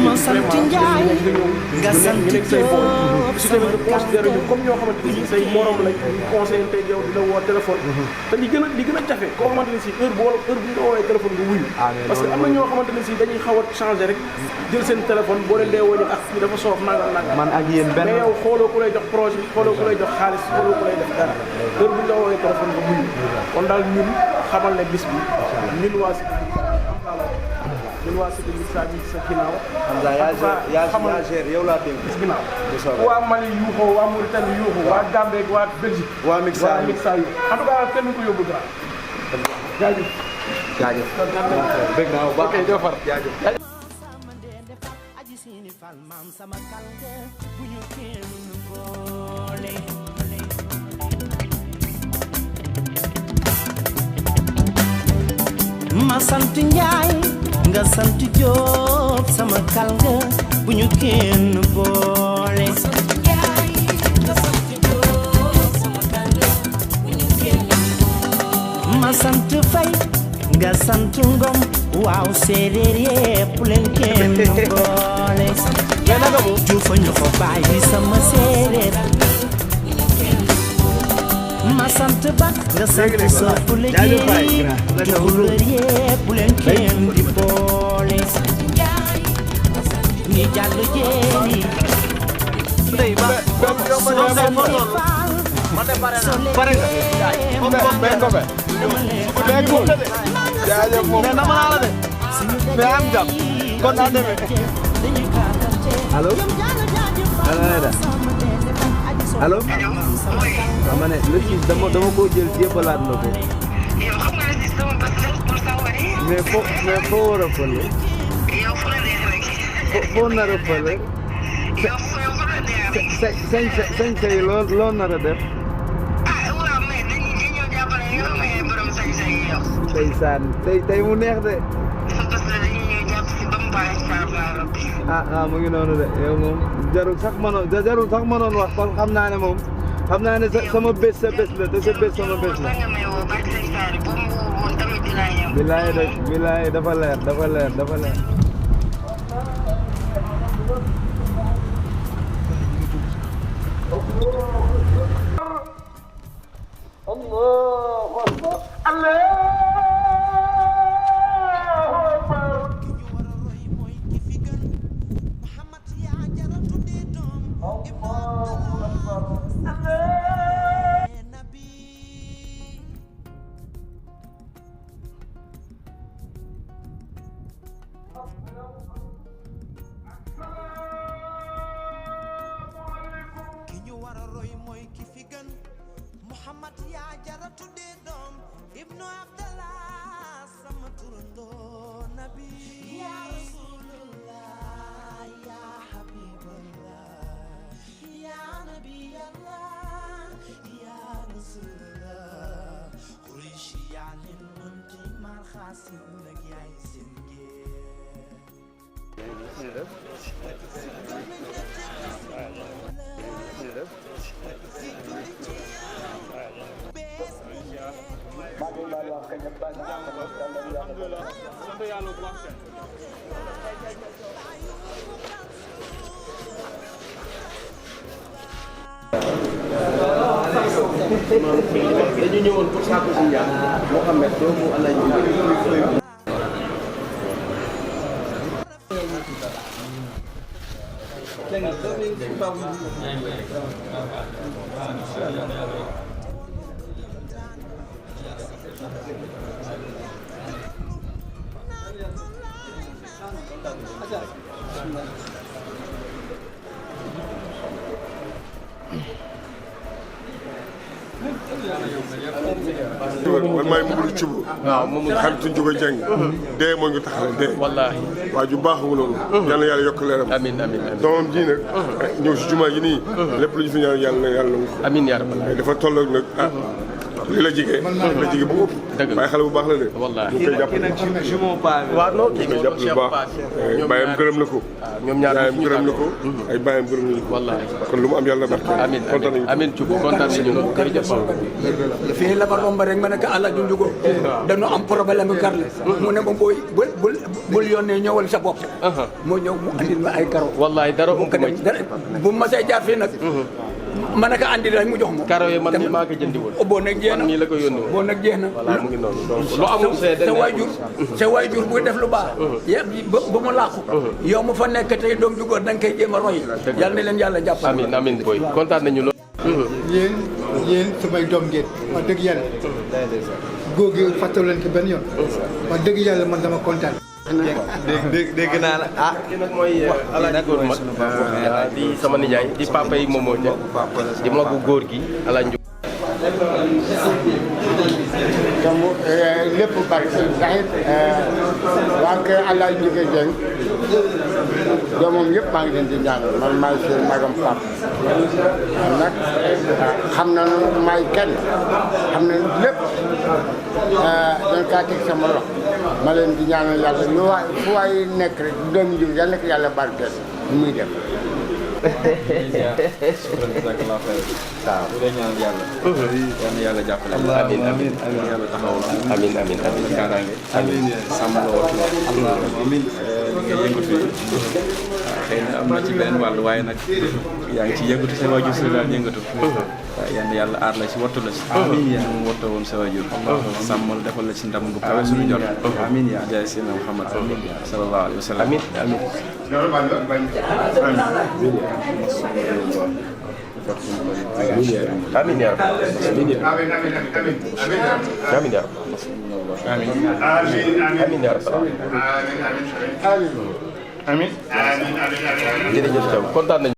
ma sant Njaay nga sant Jóob sama considéré ñu comme ñoo xamante ni say morom lañ conseil tey yow di la woo téléphone te li gën a jafe koo xamante ne si heure bu nga woowee téléphone nga wuyu parce que am na ñoo xamante ne si dañuy xaw a changé rek jël seen téléphone boo leen dee woo ñu ak fii dafa soof nangam man ak yéen benn mais yow xooloo ku lay jox projet xooloo ku lay jox xaalis xooloo ku lay def dara heure bu nga woowee téléphone nga wuyu kon daal ñun xamal ne bis bi ñun waa Cité Mixta bi sa ginnaaw. yaa gère yow laa dégg. gis ginnaaw waa Mali yuuxoo waa Mauritanie yuuxoo waa Gambie waa Belgique. waa Mixta yu en tout cas kenn ko yóbbu dara. jaajëf. jaajëf. bëgg naa bu baax ok doo far jaajëf. ma sant Njaay nga sant Jóob sama kal nga bu ñu kenn boole ma sant Fay nga sant Ngom waaw séeréer yépp leen kenn boole juufa ñu ko bàyyi sama séeréer ma sant Ba nga sant Sofu la jéeri tukulóor yépp leen kenn di boole ñi jàll jéeri tey ba pare allo ma ne le 6 dama ko jël jébbalaat la ko. yow xam nga ne sama bés la pour sa wari. mais foo war a fële. yow fu la neex rek. foo nar a fële. yow fu la neex rek. sañ yi loo nar a def. ah waaw mais dañuy ñëw jàppale yow mais borom sañ-sañ yi yow. ndeysaan tey mu neex de. sa bés la dañuy ñëw jàpp si ba mu baax incha allah rabbi. mu ngi noonu de yow moom jarul sax mënoon wax kon xam naa ne moom xam naa ne sama bés sa bés la te sa bés sama bés la. bilaay dafa leer. dañu ñëwoon pour saako si ñaar Mohamed doomu Alaji man maay Momadou Thioub. waaw moom xaritu Ndiouga Dieng. dee moo ñu taxale dee. wallaahi waa ju baax wu noonu. yal na yàlla yokk leeram. amiin amiin amiin doomam ji nag. ñëw si jumaa ji nii. lépp lu ñu fi ñaan yàlla na ko. amiin yaa rabbal dafa toll nag li la jigee la jigee bu ëpp waaye xale bu baax la de wallaahi ñu koy jàpp waaw non kii koy jàpp bu baax bàyyam gërëm na ko ñoom ñaar yaayam gërëm na ko ay bàyyam gërëm na ko wallaahi kon lu mu am yàlla barke amiin amiin Thioub kontaan nañu jërëjëf fii la ma romb rek ma ne ko àlla ju njugo dañu am problème kar la mu ne ma booy bul yónnee ñëwal sa bopp moo ñëw mu andil ma ay karo wallaahi dara ëmb ma bu ma say jaar fii nag ma ne ko andi rek mu jox ma karo yi man maa ko jëndi woon boo nag jeex na man mii la ko yónni woon boo nag jeex na voilà mu ngi noonu donc lu amul seede sa waajur buy def lu baax ba mu làqu yow mu fa nekk tey doom ju góor da nga koy jéem a roy yàlla na leen yàlla jàpp amiin amiin boy kontaan nañu loolu yéen samay doom ngeen wax dëgg yàlla góor gi fàttalu leen ko benn yoon wax dëgg yàlla man dama kontaan dégg naa la ah kii nag mooy alaaji góor mag di sama nijaay di papa yi Momo Dieng di magu góor gi alaaji donc lépp bari ndax it waa kër Alaaji Ndiouga Dieng doomam yëpp maa ngi leen di ñaanal man maay seen magam pap man nag xam na maay kenn xam na lépp dañ kaa teg sama loxo ma leen di ñaanal yàlla lu waay fu waay nekk rek doomu Ndiouga yàlla nekk yàlla barkeel lu muy def waaw bu dee ñaan yàlla. yàlla jàppale. amiin amiin yàlla taxaw la. amiin amiin amiin kaaraange. amiin sàmm la wax la. amiin li nga yëngatu yi. xëy na am na ci benn wàll waaye nag yaa ngi ci yëngatu sa waajur si daal yëngatu. waaw yàlla aar la ci wattu la ci. amiin yaa ngi wattoo woon sa waajur. sàmmal defal la ci ndam bu kawe suñu jot. amiin yaa jaay seen Muhammad sallallahu alayhi wa sallam. amiin amiin. amiin yaa rabbi amiin yaa rabbi amiin yaa rabbi amiin jërëjëf Thiam kontaan nañu.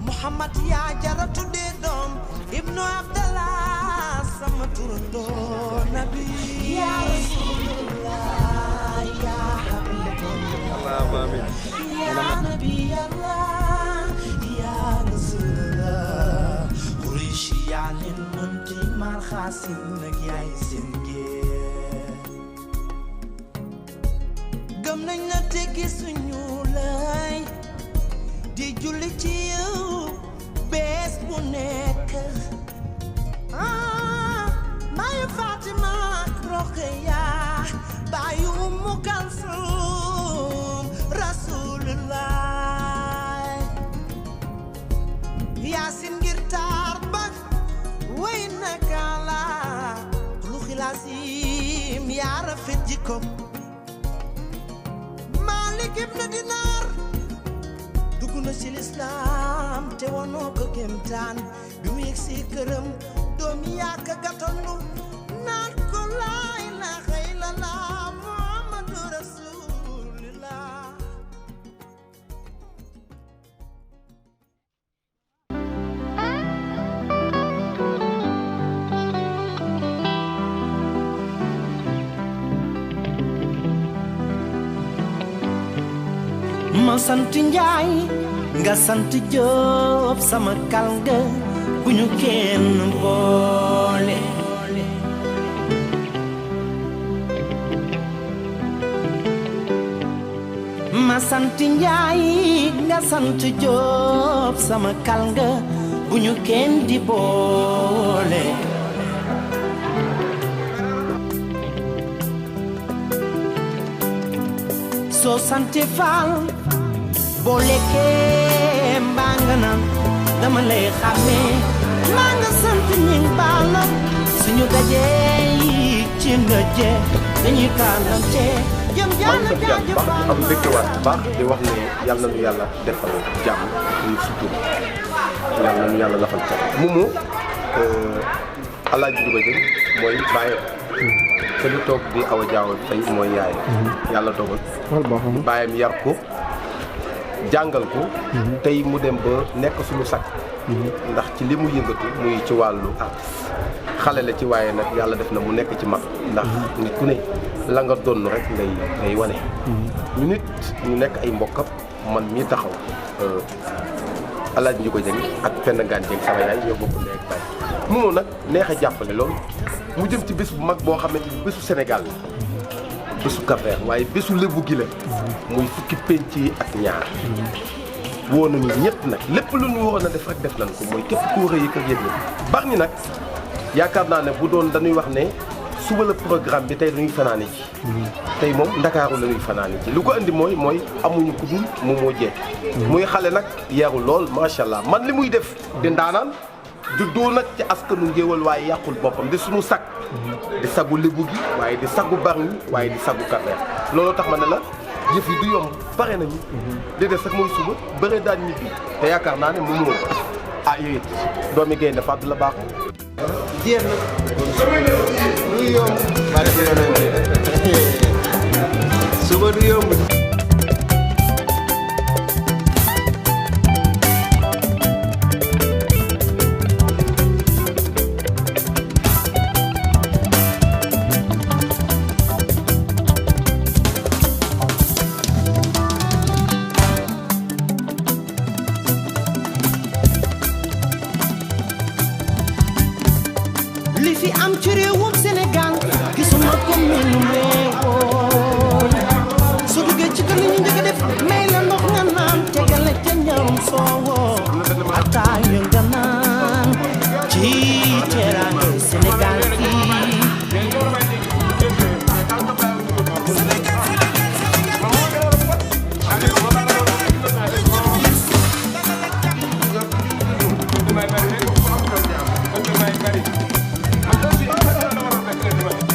Muhammad ya jaratu de dom ibnu Abdallah sama turando nabi ya Rasulullah ya Habibullah amin ya nabi Allah ya Rasulullah Quraishi ya lin munti mar khasim nak yaay singe gëm nañ na teggi suñu lay di julli ci yow bés bu nekk maayu Fatima Rokhaya baayu Ummu Kalsum Rasulullah Yaasin ngir taar ba way na kala lu xilaasim yaa rafet jikko Malik ibn Dinar dugg na ci lislaam te wanoo ko kéemtaan bi mu yegg si këram doom yaa ka gàttandu naan ko laa ilaaha illallaah Muhammadu Rasulullah ma sant Njaay nga sant Jóob sama kal nga bu ñu kenn boole ma sant Njaay nga sant Jóob sama kal nga bu ñu kenn di boole soo sante Faal boo lekkee mbaa nga naan dama lay xàmmee maa nga sant ñi baala suñu dajee ci nga je dañuy kaalante jëm jaana jaaja baal am mbégtewaat bu baax di wax ne yàlla na nu yàlla defal jàmm ñu sutur yàlla nañu yàlla lafal cat Momo Alaaji Njuga Dieng mooy bàyyam te lu toog di Awa Jaaw tey mooy yaayam yàlla dogal bàyyam yar ko jàngal ko tey mu dem ba nekk suñu sakk ndax ci li mu yëngatu muy ci wàllu xale la ci waaye nag yàlla def na mu nekk ci mag ndax nit ku ne la nga donn rek ngay wane ñu nit ñu nekk ay mbokkam man mii taxaw Alaaji Njuga Dieng ak Penda Ngane Dieng sama yaay ñoo bokk ndey ak baay Momo nag neex a jàppale loolu mu jëm ci bés bu mag boo xamante ni bésu Sénégal bésu Cap-Vert waaye bésu lébu gi la muy fukki penc yi ak ñaar woo nañu ñëpp nag lépp lu ñu waroon a def rek def nañ ko mooy képp ku war a yëg ak yëg Bargny nag yaakaar naa ne bu doon dañuy wax ne suba la programme bi tey dañuy fanaane ci tey moom Ndakaaru la ñuy fanaane ci lu ko andi mooy amuñu ku dul Momo Dieng muy xale nag yaru lool macha allah man li muy def di ndaanaan juddoo nag ci askanu ngéwal waaye yàqul boppam di suñu sag di sagu lébu gi waaye di sagu Bargny waaye di sagu Cap-Vert loolu tax ma ne la yëf yi du yomb bare nañu li des rek mooy suba bëre daan ñibbi te yaakaar naa ne Momo yooyu it doomi gaynde fàttu la baax jeex na du yomb barke yonent suba du yomb li fi am ci réewum Sénégal gisuma ko mel ni woon su duggee ci kër li ñu njëkk a def may la ndox nga naan tegale ca ñarum soowoo ataaya nga naan ci teraanga Sénégal fii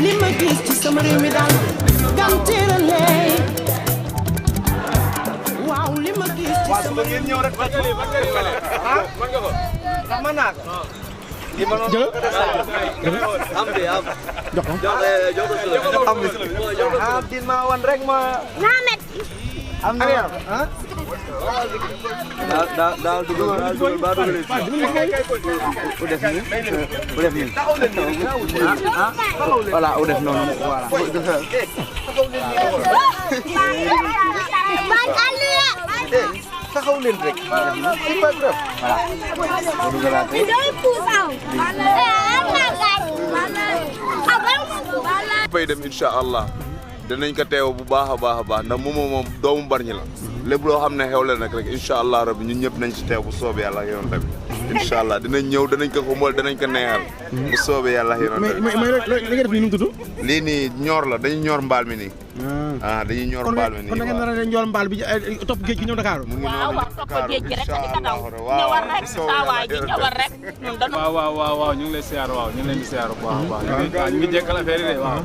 li ma gis ci sama réew mi daal ganteera lay waaw li ma gis ci sama réew mi man naa ko li ma am bi am jox ko am din ma wan rek ma am na daal dugal ba dugal u def nii voilà u def noonu voilà taxaw leen rek fay dem incha allah dinañ ko teew bu baax a baax ndax moom doomu Bargny la lépp loo xam ne xewle nag rek incha allah rabbi ñun ñëpp nañ ci teew bu soobee yàlla ak yoon tamit incha allah dinañ ñëw danañ ko xumbal danañ ko neexal bu soobee yàlla ak yoon tamit mais li nga def nii nu mu tudd lii nii ñoor la dañuy ñoor mbaal mi nii dañuy ñoor mbaal mi nii kon da ngeen nar a ñoor mbaal bi topp géej gi ñëw Dakar mu ngi noonu topp géej gi rek ci kanam ñëwal rek saa waay ji ñëwal rek waaw ñu ngi lay siyaar waaw ñu ngi leen di siyaar bu baax ñu ngi jekkal affaire yi de waaw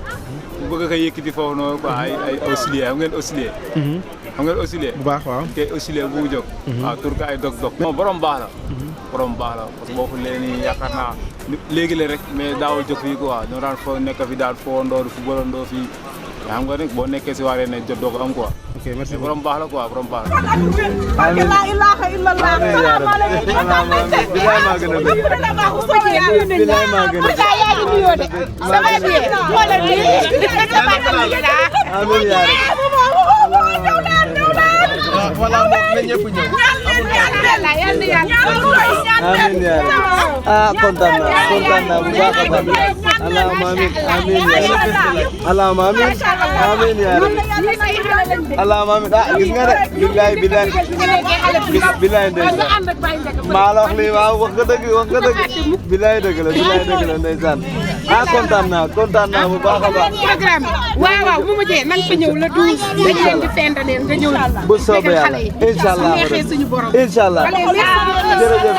bu bëgg ko yëkkati foofu noonu quoi ay oscillé xam ngeen oscillé xam ngeen oscillé bu baax waaw te oscillé bu mu jóg waaw tur ko ay dog-dog moom borom baax la borom baax la parce que boo ko léegi yaakaar naa léegi la rek mais daawul jóg fii quoi ñoo daan foo nekk fi daal foo ndoo fu bolandoo fii yaa xam nga rek boo nekkee si waaree ne jot doo ko am quoi ok merci borom baax la quoi borom baax la amiin la ilaha illallah bilaay maa gën a bëgg bilaay maa gën a bëgg yaa ngi nuyoo de sama bi xoolal ni amiin yaa voilà na ñëpp ñëw amiin yaa kontaan naa bu baax a baax allahumma amiin amiin yaa allahumma amiin amiin yaa allahumma amiin gis nga de bilaay ndeysaan maa la wax lii waaw wax nga dëgg bilaay dëgg la ndeysaan kontaan naa bu baax a baax programme waaw mu mujjee nang fa ñëw la 12 dañ leen di fendaleen nga ñëw bu soobee yàlla inshallah suñu borom inshallah jërëjëf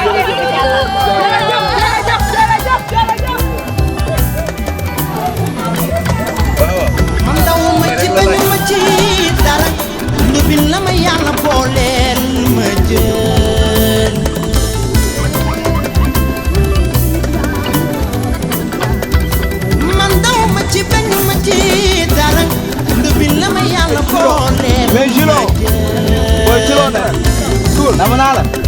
man dawuma ci bañuma ci dara lu bi la ma yàlla booleel ma jël mais Julo booy ci loo ne cool dama naa la